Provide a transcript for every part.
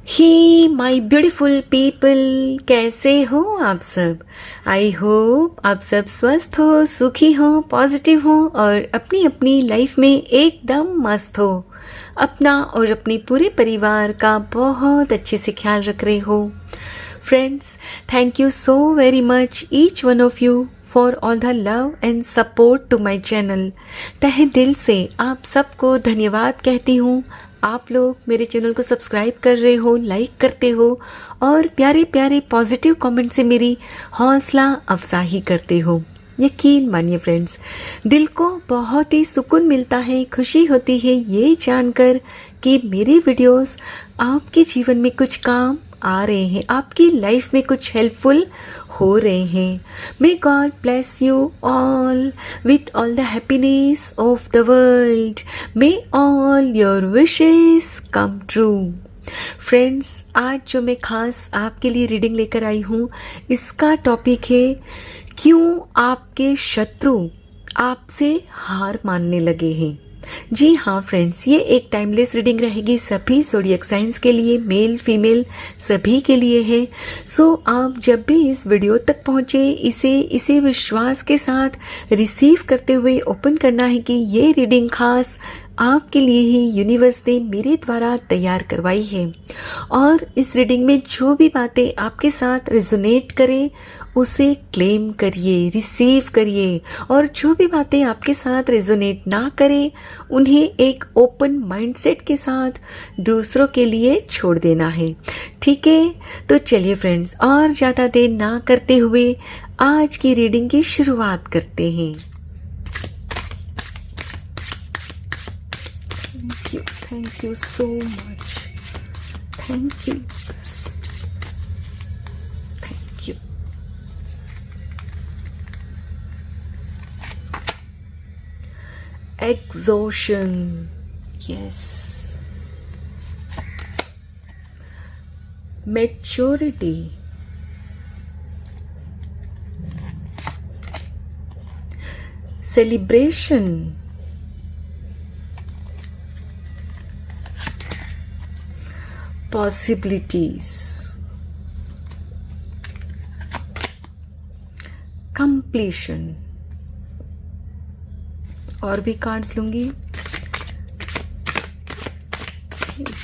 He my beautiful people, कैसे हो आप सब। आई होप आप सब स्वस्थ हो, सुखी हो, पॉजिटिव हो और अपनी अपनी लाइफ में एकदम मस्त हो। अपना और अपने पूरे परिवार का बहुत अच्छे से ख्याल रख रहे हो। Friends, thank you so very much each one of you for all the love and support to my channel। तहे दिल से आप सबको धन्यवाद कहती हूँ। आप लोग मेरे चैनल को सब्सक्राइब कर रहे हो, लाइक करते हो और प्यारे प्यारे पॉजिटिव कमेंट से मेरी हौसला अफजाई करते हो। यकीन मानिए फ्रेंड्स, दिल को बहुत ही सुकून मिलता है, खुशी होती है ये जानकर कि मेरे वीडियोस आपके जीवन में कुछ काम आ रहे हैं, आपकी लाइफ में कुछ हेल्पफुल हो रहे हैं। May God bless you all with all the happiness of the world. May all your wishes come true. Friends, आज जो मैं खास आपके लिए रीडिंग लेकर आई हूँ, इसका टॉपिक है क्यों आपके शत्रु आपसे हार मानने लगे हैं। जी हाँ फ्रेंड्स, ये एक टाइमलेस रीडिंग रहेगी सभी ज़ोडिएक साइंस के लिए, मेल फीमेल सभी के लिए है। सो आप जब भी इस वीडियो तक पहुँचे, इसे विश्वास के साथ रिसीव करते हुए ओपन करना है कि ये रीडिंग खास आपके लिए ही यूनिवर्स ने मेरे द्वारा तैयार करवाई है। और इस रीडिंग में जो भी बातें आपके साथ रेजोनेट करें उसे क्लेम करिए, रिसीव करिए, और जो भी बातें आपके साथ रेजोनेट ना करें उन्हें एक ओपन माइंडसेट के साथ दूसरों के लिए छोड़ देना है। ठीक है, तो चलिए फ्रेंड्स, और ज़्यादा देर ना करते हुए आज की रीडिंग की शुरुआत करते हैं। Thank you so much. Thank you. Thank you. Exhaustion. Yes. Maturity. Celebration. Possibilities. Completion. और भी कार्ड्स लूंगी।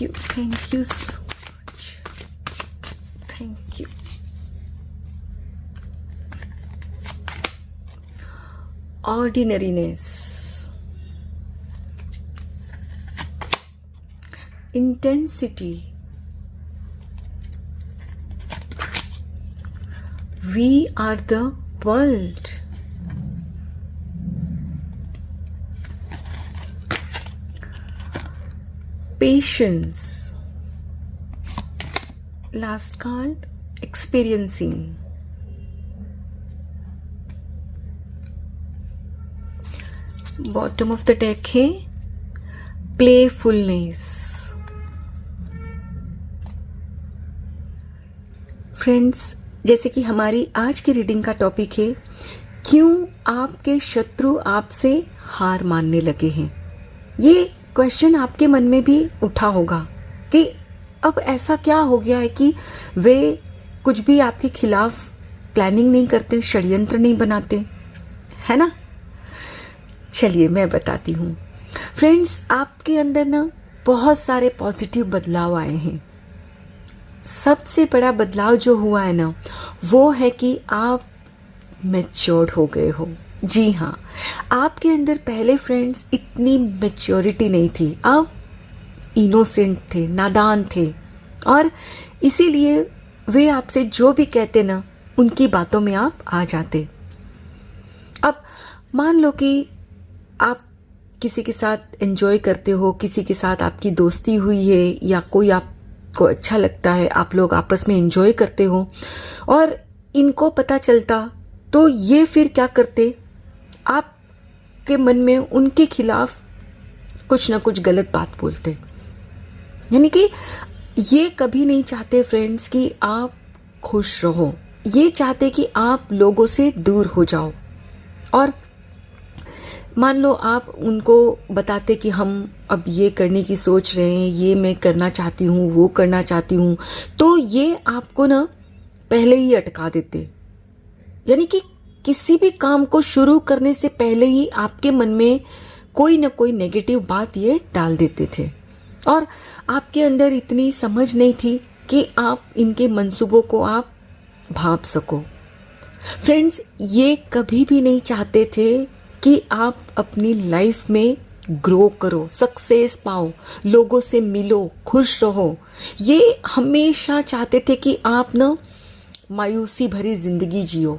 Thank you so much, thank you. Ordinariness, intensity, we are the world, patience, last card, experiencing, bottom of the deck है playfulness। Friends, जैसे कि हमारी आज की reading का टॉपिक है क्यों आपके शत्रु आपसे हार मानने लगे हैं। ये क्वेश्चन आपके मन में भी उठा होगा कि अब ऐसा क्या हो गया है कि वे कुछ भी आपके खिलाफ प्लानिंग नहीं करते, षड्यंत्र नहीं बनाते, है ना। चलिए मैं बताती हूँ फ्रेंड्स, आपके अंदर ना बहुत सारे पॉजिटिव बदलाव आए हैं। सबसे बड़ा बदलाव जो हुआ है ना, वो है कि आप मैच्योर्ड हो गए हो। जी हाँ, आपके अंदर पहले फ्रेंड्स इतनी मैच्योरिटी नहीं थी, आप इनोसेंट थे, नादान थे, और इसीलिए वे आपसे जो भी कहते ना उनकी बातों में आप आ जाते। अब मान लो कि आप किसी के साथ एंजॉय करते हो, किसी के साथ आपकी दोस्ती हुई है या कोई आपको अच्छा लगता है, आप लोग आपस में एंजॉय करते हो और इनको पता चलता तो ये फिर क्या करते, आपके मन में उनके खिलाफ कुछ ना कुछ गलत बात बोलते। यानी कि ये कभी नहीं चाहते फ्रेंड्स कि आप खुश रहो, ये चाहते कि आप लोगों से दूर हो जाओ। और मान लो आप उनको बताते कि हम अब ये करने की सोच रहे हैं, ये मैं करना चाहती हूँ, वो करना चाहती हूँ, तो ये आपको ना पहले ही अटका देते। यानी कि किसी भी काम को शुरू करने से पहले ही आपके मन में कोई ना कोई नेगेटिव बात ये डाल देते थे, और आपके अंदर इतनी समझ नहीं थी कि आप इनके मंसूबों को आप भांप सको। फ्रेंड्स, ये कभी भी नहीं चाहते थे कि आप अपनी लाइफ में ग्रो करो, सक्सेस पाओ, लोगों से मिलो, खुश रहो। ये हमेशा चाहते थे कि आप ना मायूसी भरी जिंदगी जियो।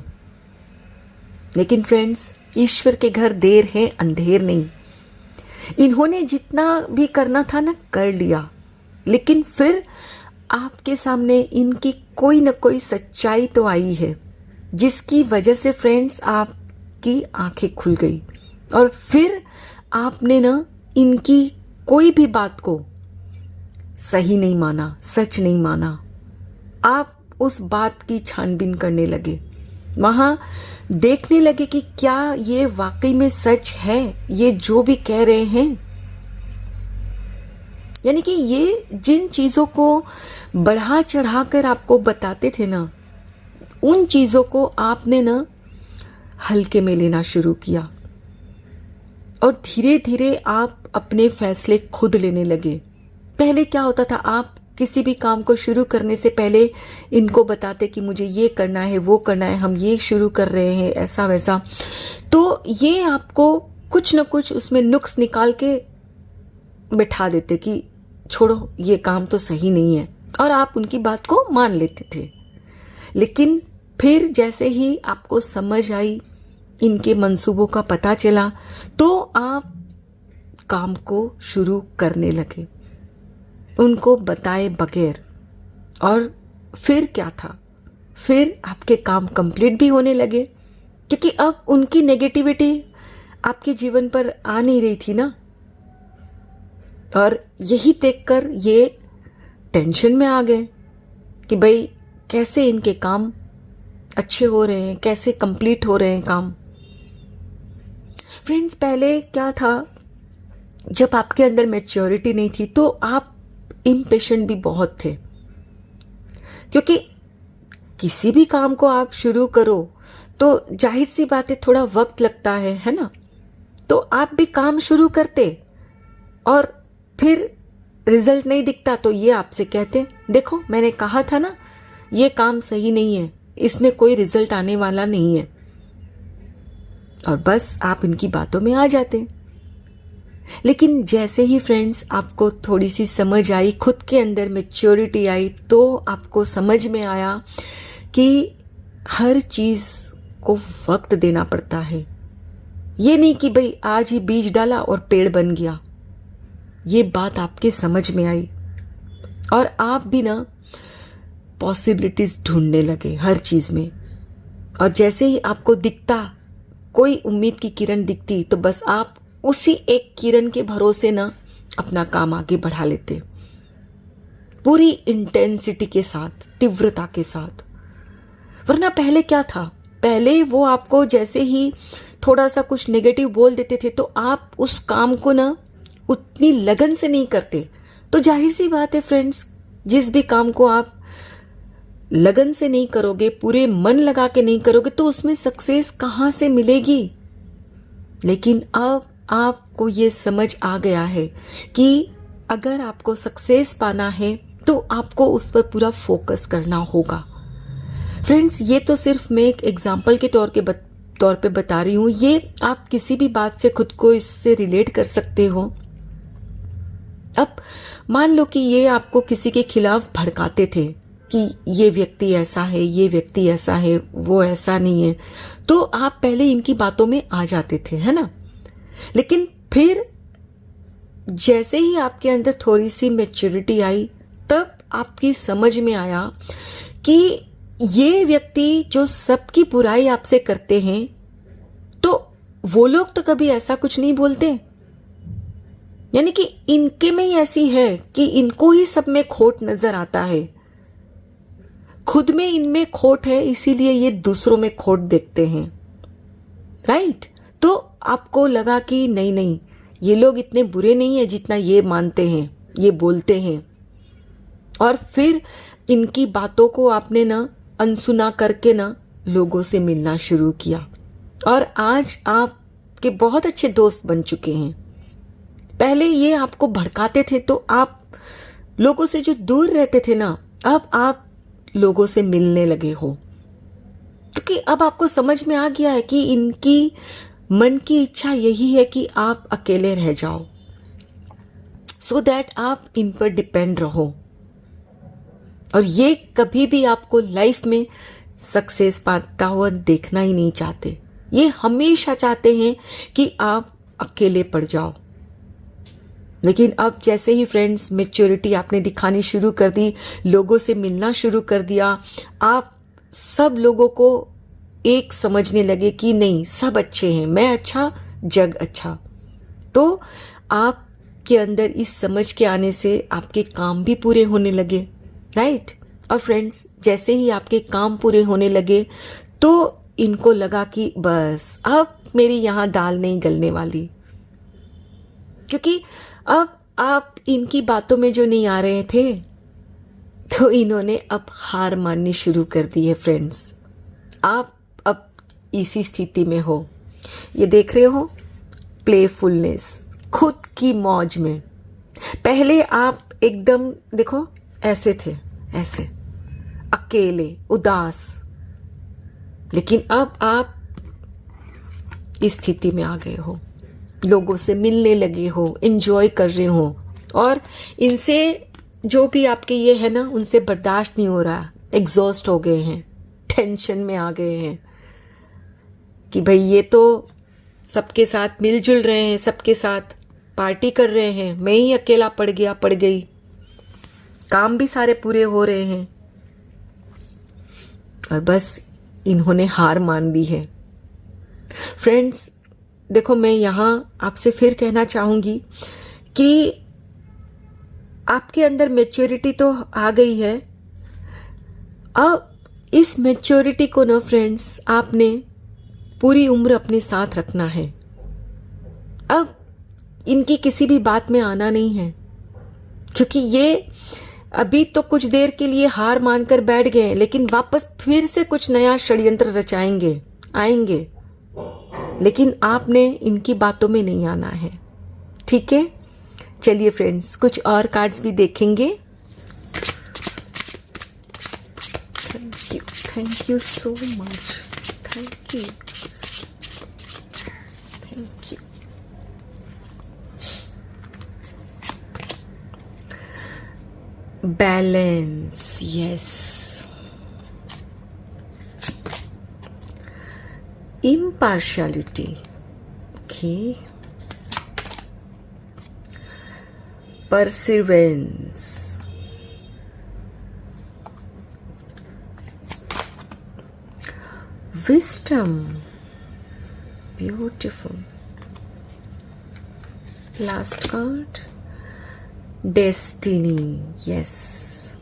लेकिन फ्रेंड्स, ईश्वर के घर देर है अंधेर नहीं। इन्होंने जितना भी करना था ना कर लिया, लेकिन फिर आपके सामने इनकी कोई ना कोई सच्चाई तो आई है, जिसकी वजह से फ्रेंड्स आपकी आंखें खुल गई, और फिर आपने ना इनकी कोई भी बात को सही नहीं माना, सच नहीं माना। आप उस बात की छानबीन करने लगे, वहां देखने लगे कि क्या ये वाकई में सच है, ये जो भी कह रहे हैं। यानी कि ये जिन चीजों को बढ़ा चढ़ाकर आपको बताते थे ना, उन चीजों को आपने ना हल्के में लेना शुरू किया, और धीरे धीरे आप अपने फैसले खुद लेने लगे। पहले क्या होता था, आप किसी भी काम को शुरू करने से पहले इनको बताते कि मुझे ये करना है, वो करना है, हम ये शुरू कर रहे हैं, ऐसा वैसा। तो ये आपको कुछ न कुछ उसमें नुक्स निकाल के बैठा देते कि छोड़ो, ये काम तो सही नहीं है, और आप उनकी बात को मान लेते थे। लेकिन फिर जैसे ही आपको समझ आई, इनके मंसूबों का पता चला, तो आप काम को शुरू करने लगे उनको बताए बगैर। और फिर क्या था, फिर आपके काम कंप्लीट भी होने लगे, क्योंकि अब उनकी नेगेटिविटी आपके जीवन पर आ नहीं रही थी ना। और यही देखकर ये टेंशन में आ गए कि भाई कैसे इनके काम अच्छे हो रहे हैं, कैसे कंप्लीट हो रहे हैं काम। फ्रेंड्स, पहले क्या था, जब आपके अंदर मैच्योरिटी नहीं थी तो आप इम्पेशेंट भी बहुत थे, क्योंकि किसी भी काम को आप शुरू करो तो जाहिर सी बात है थोड़ा वक्त लगता है ना। तो आप भी काम शुरू करते, और फिर रिजल्ट नहीं दिखता तो ये आपसे कहते, देखो मैंने कहा था ना, ये काम सही नहीं है, इसमें कोई रिजल्ट आने वाला नहीं है। और बस आप इनकी बातों में आ जाते। लेकिन जैसे ही फ्रेंड्स आपको थोड़ी सी समझ आई, खुद के अंदर मैच्योरिटी आई, तो आपको समझ में आया कि हर चीज को वक्त देना पड़ता है। ये नहीं कि भाई आज ही बीज डाला और पेड़ बन गया। ये बात आपके समझ में आई, और आप भी ना पॉसिबिलिटीज ढूंढने लगे हर चीज में। और जैसे ही आपको दिखता, कोई उम्मीद की किरण दिखती, तो बस आप उसी एक किरण के भरोसे ना अपना काम आगे बढ़ा लेते, पूरी इंटेंसिटी के साथ, तीव्रता के साथ। वरना पहले क्या था, पहले वो आपको जैसे ही थोड़ा सा कुछ नेगेटिव बोल देते थे तो आप उस काम को ना उतनी लगन से नहीं करते। तो जाहिर सी बात है फ्रेंड्स, जिस भी काम को आप लगन से नहीं करोगे, पूरे मन लगा के नहीं करोगे, तो उसमें सक्सेस कहां से मिलेगी। लेकिन अब आपको ये समझ आ गया है कि अगर आपको सक्सेस पाना है तो आपको उस पर पूरा फोकस करना होगा। फ्रेंड्स, ये तो सिर्फ मैं एक एग्जाम्पल के तौर पे बता रही हूं, ये आप किसी भी बात से खुद को इससे रिलेट कर सकते हो। अब मान लो कि ये आपको किसी के खिलाफ भड़काते थे कि ये व्यक्ति ऐसा है, ये व्यक्ति ऐसा है, वो ऐसा नहीं है, तो आप पहले इनकी बातों में आ जाते थे, है ना। लेकिन फिर जैसे ही आपके अंदर थोड़ी सी मैच्योरिटी आई, तब आपकी समझ में आया कि ये व्यक्ति जो सबकी बुराई आपसे करते हैं, तो वो लोग तो कभी ऐसा कुछ नहीं बोलते। यानी कि इनके में ही ऐसी है कि इनको ही सब में खोट नजर आता है, खुद में इनमें खोट है, इसीलिए ये दूसरों में खोट देखते हैं, राइट। तो आपको लगा कि नहीं नहीं, ये लोग इतने बुरे नहीं है जितना ये मानते हैं, ये बोलते हैं, और फिर इनकी बातों को आपने ना अनसुना करके ना लोगों से मिलना शुरू किया और आज आपके बहुत अच्छे दोस्त बन चुके हैं। पहले ये आपको भड़काते थे तो आप लोगों से जो दूर रहते थे ना, अब आप लोगों से मिलने लगे हो, क्योंकि अब आपको समझ में आ गया है कि इनकी मन की इच्छा यही है कि आप अकेले रह जाओ, सो दैट आप इन पर डिपेंड रहो, और ये कभी भी आपको लाइफ में सक्सेस पाता हुआ देखना ही नहीं चाहते। ये हमेशा चाहते हैं कि आप अकेले पड़ जाओ। लेकिन अब जैसे ही फ्रेंड्स मैच्योरिटी आपने दिखानी शुरू कर दी, लोगों से मिलना शुरू कर दिया, आप सब लोगों को एक समझने लगे कि नहीं, सब अच्छे हैं, मैं अच्छा, जग अच्छा। तो आपके अंदर इस समझ के आने से आपके काम भी पूरे होने लगे, राइट। और फ्रेंड्स, जैसे ही आपके काम पूरे होने लगे तो इनको लगा कि बस अब मेरी यहाँ दाल नहीं गलने वाली, क्योंकि अब आप इनकी बातों में जो नहीं आ रहे थे, तो इन्होंने अब हार माननी शुरू कर दी है। फ्रेंड्स, आप अब इसी स्थिति में हो, ये देख रहे हो, प्लेफुलनेस, खुद की मौज में। पहले आप एकदम देखो ऐसे थे, ऐसे अकेले उदास, लेकिन अब आप इस स्थिति में आ गए हो, लोगों से मिलने लगे हो, एंजॉय कर रहे हो, और इनसे जो भी आपके ये है ना, उनसे बर्दाश्त नहीं हो रहा, एग्जॉस्ट हो गए हैं, टेंशन में आ गए हैं कि भाई ये तो सबके साथ मिलजुल रहे हैं, सबके साथ पार्टी कर रहे हैं, मैं ही अकेला पड़ गया, पड़ गई, काम भी सारे पूरे हो रहे हैं, और बस इन्होंने हार मान ली है। फ्रेंड्स देखो, मैं यहाँ आपसे फिर कहना चाहूंगी कि आपके अंदर मैच्योरिटी तो आ गई है। अब इस मैच्योरिटी को ना फ्रेंड्स, आपने पूरी उम्र अपने साथ रखना है। अब इनकी किसी भी बात में आना नहीं है, क्योंकि ये अभी तो कुछ देर के लिए हार मानकर बैठ गए, लेकिन वापस फिर से कुछ नया षड्यंत्र रचाएंगे, आएंगे, लेकिन आपने इनकी बातों में नहीं आना है, ठीक है। चलिए फ्रेंड्स, कुछ और कार्ड्स भी देखेंगे। Thank you so much, thank you, thank you. Balance, yes. Impartiality, okay. Perseverance, wisdom, beautiful. Last card, destiny, yes.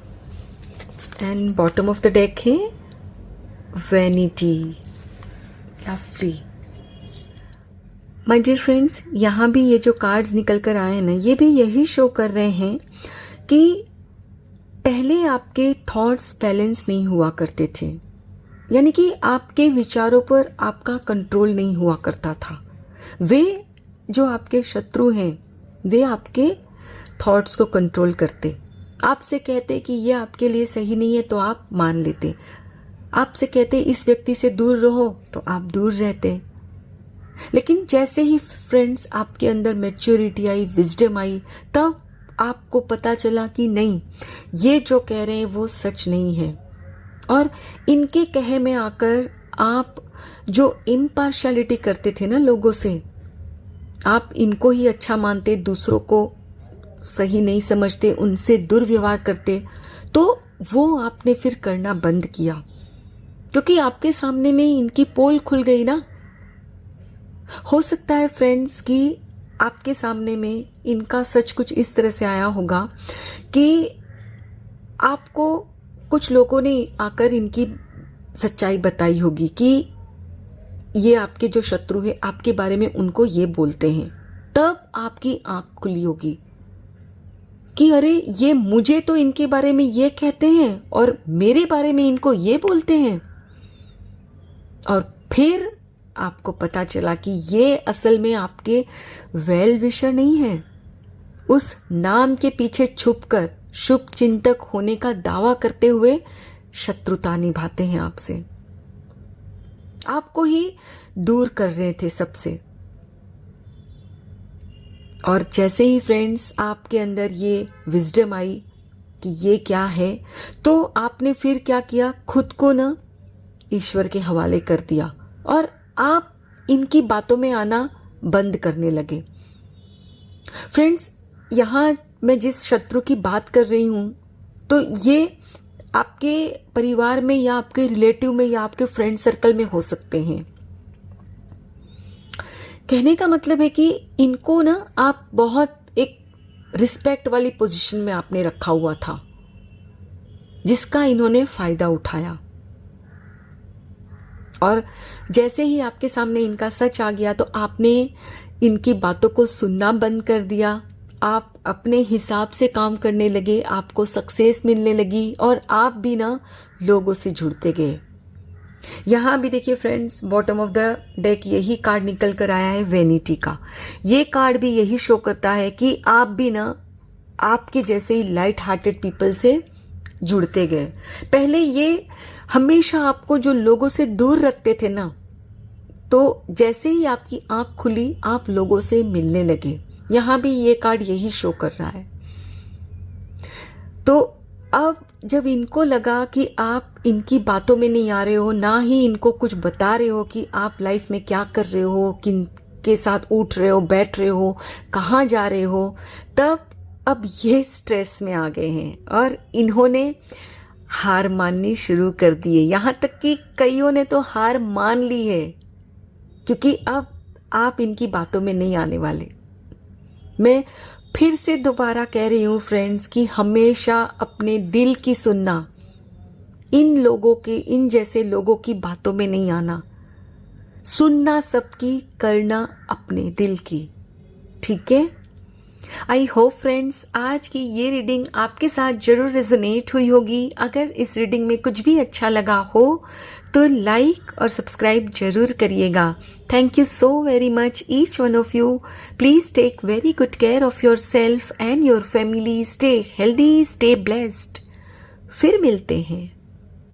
And bottom of the deck है vanity, lovely. My dear friends, यहाँ भी ये जो cards निकल कर आए हैं ना, ये भी यही शो कर रहे हैं कि पहले आपके थॉट्स बैलेंस नहीं हुआ करते थे, यानी कि आपके विचारों पर आपका कंट्रोल नहीं हुआ करता था। वे जो आपके शत्रु हैं, वे आपके थॉट्स को कंट्रोल करते, आपसे कहते कि ये आपके लिए सही नहीं है तो आप मान लेते, आपसे कहते इस व्यक्ति से दूर रहो तो आप दूर रहते। लेकिन जैसे ही फ्रेंड्स आपके अंदर मैच्योरिटी आई, विजडम आई, तब आपको पता चला कि नहीं, ये जो कह रहे हैं वो सच नहीं है, और इनके कहे में आकर आप जो इम्पार्शियलिटी करते थे ना लोगों से, आप इनको ही अच्छा मानते, दूसरों को सही नहीं समझते, उनसे दुर्व्यवहार करते, तो वो आपने फिर करना बंद किया, क्योंकि आपके सामने में इनकी पोल खुल गई ना। हो सकता है फ्रेंड्स कि आपके सामने में इनका सच कुछ इस तरह से आया होगा कि आपको कुछ लोगों ने आकर इनकी सच्चाई बताई होगी कि ये आपके जो शत्रु है आपके बारे में उनको ये बोलते हैं, तब आपकी आंख खुली होगी कि अरे ये मुझे तो इनके बारे में ये कहते हैं और मेरे बारे में इनको ये बोलते हैं। और फिर आपको पता चला कि ये असल में आपके वेल विशर नहीं है। उस नाम के पीछे छुपकर शुभ चिंतक होने का दावा करते हुए शत्रुता निभाते हैं आपसे, आपको ही दूर कर रहे थे सबसे। और जैसे ही फ्रेंड्स आपके अंदर ये विजडम आई कि ये क्या है, तो आपने फिर क्या किया, खुद को ना ईश्वर के हवाले कर दिया और आप इनकी बातों में आना बंद करने लगे। फ्रेंड्स, यहाँ मैं जिस शत्रु की बात कर रही हूँ, तो ये आपके परिवार में या आपके रिलेटिव में या आपके फ्रेंड सर्कल में हो सकते हैं। कहने का मतलब है कि इनको ना आप बहुत एक रिस्पेक्ट वाली पोजीशन में आपने रखा हुआ था, जिसका इन्होंने फायदा उठाया। और जैसे ही आपके सामने इनका सच आ गया तो आपने इनकी बातों को सुनना बंद कर दिया। आप अपने हिसाब से काम करने लगे, आपको सक्सेस मिलने लगी और आप भी ना लोगों से जुड़ते गए। यहाँ भी देखिए friends, bottom of the deck यही कार्ड निकल कर आया है, वेनिटी का। ये कार्ड भी यही शो करता है कि आप भी ना आपके जैसे ही लाइट हार्टेड पीपल से जुड़ते गए। पहले ये हमेशा आपको जो लोगों से दूर रखते थे ना, तो जैसे ही आपकी आंख खुली आप लोगों से मिलने लगे। यहाँ भी ये कार्ड यही शो कर रहा है। तो अब जब इनको लगा कि आप इनकी बातों में नहीं आ रहे हो, ना ही इनको कुछ बता रहे हो कि आप लाइफ में क्या कर रहे हो, किन के साथ उठ रहे हो, बैठ रहे हो, कहाँ जा रहे हो, तब अब ये स्ट्रेस में आ गए हैं और इन्होंने हार माननी शुरू कर दी है। यहाँ तक कि कईयों ने तो हार मान ली है, क्योंकि अब आप इनकी बातों में नहीं आने वाले। मैं फिर से दोबारा कह रही हूँ फ्रेंड्स कि हमेशा अपने दिल की सुनना, इन लोगों के, इन जैसे लोगों की बातों में नहीं आना। सुनना सबकी, करना अपने दिल की। ठीक है? आई होप फ्रेंड्स आज की ये रीडिंग आपके साथ जरूर रेजोनेट हुई होगी। अगर इस रीडिंग में कुछ भी अच्छा लगा हो तो लाइक और सब्सक्राइब जरूर करिएगा। Thank you so very much each one of you. Please take very good care of yourself and your family. Stay healthy, stay blessed. फिर मिलते हैं।